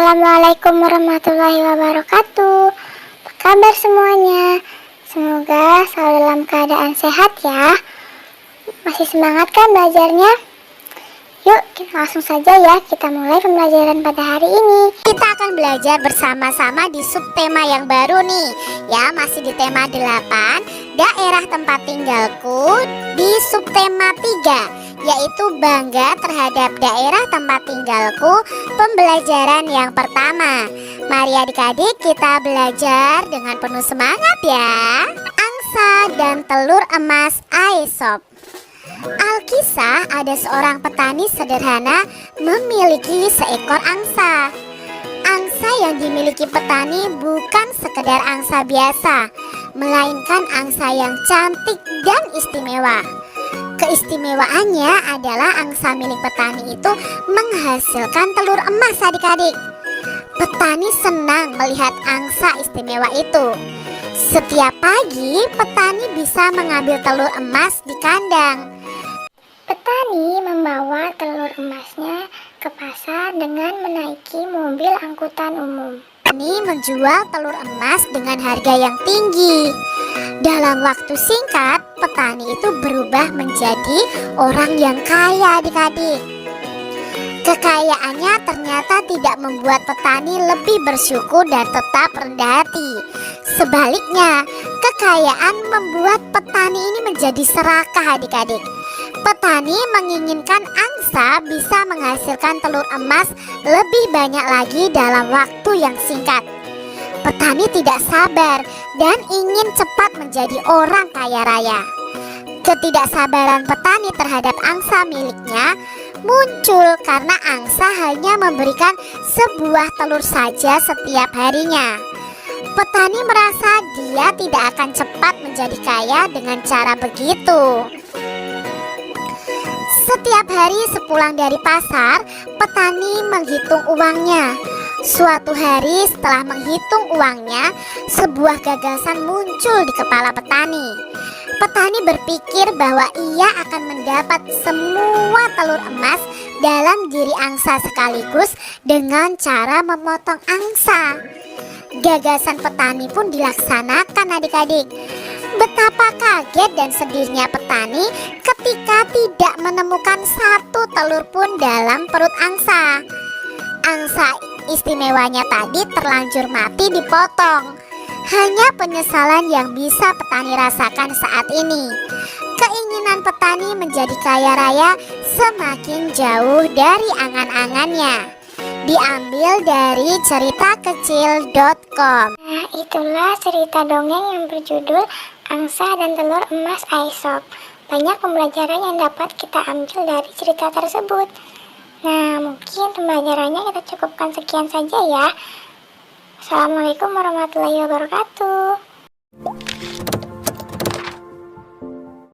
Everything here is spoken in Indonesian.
Assalamualaikum warahmatullahi wabarakatuh. Apa kabar semuanya? Semoga selalu dalam keadaan sehat ya. Masih semangat kan belajarnya? Yuk kita langsung saja ya, kita mulai pembelajaran pada hari ini. Kita akan belajar bersama-sama di subtema yang baru nih. Ya, masih di tema 8, daerah tempat tinggalku, di subtema 3, yaitu bangga terhadap daerah tempat tinggalku, pembelajaran yang pertama. Mari adik-adik kita belajar dengan penuh semangat ya. Angsa dan telur emas Aesop. Alkisah, ada seorang petani sederhana memiliki seekor angsa. Angsa yang dimiliki petani bukan sekedar angsa biasa, melainkan angsa yang cantik dan istimewa. Keistimewaannya adalah angsa milik petani itu menghasilkan telur emas adik-adik. Petani senang melihat angsa istimewa itu. Setiap pagi petani bisa mengambil telur emas di kandang. Petani membawa telur emasnya ke pasar dengan menaiki mobil angkutan umum. Petani menjual telur emas dengan harga yang tinggi. Dalam waktu singkat, petani itu berubah menjadi orang yang kaya adik-adik. Kekayaannya ternyata tidak membuat petani lebih bersyukur dan tetap rendah hati. Sebaliknya, kekayaan membuat petani ini menjadi serakah adik-adik. Petani menginginkan angsa bisa menghasilkan telur emas lebih banyak lagi dalam waktu yang singkat. Petani tidak sabar dan ingin cepat menjadi orang kaya raya. Ketidaksabaran petani terhadap angsa miliknya muncul karena angsa hanya memberikan sebuah telur saja setiap harinya. Petani merasa dia tidak akan cepat menjadi kaya dengan cara begitu. Setiap hari sepulang dari pasar, petani menghitung uangnya. Suatu hari setelah menghitung uangnya, sebuah gagasan muncul di kepala petani. Petani berpikir bahwa ia akan mendapat semua telur emas dalam diri angsa sekaligus dengan cara memotong angsa. Gagasan petani pun dilaksanakan adik-adik. Betapa kaget dan sedihnya petani ketika tidak menemukan satu telur pun dalam perut angsa. Angsa istimewanya tadi terlanjur mati dipotong. Hanya penyesalan yang bisa petani rasakan saat ini. Keinginan petani menjadi kaya raya semakin jauh dari angan-angannya. Diambil dari ceritakecil.com. Nah, itulah cerita dongeng yang berjudul Angsa dan Telur Emas Aesop. Banyak pembelajaran yang dapat kita ambil dari cerita tersebut. Nah, mungkin pembelajarannya kita cukupkan sekian saja ya. Assalamualaikum warahmatullahi wabarakatuh.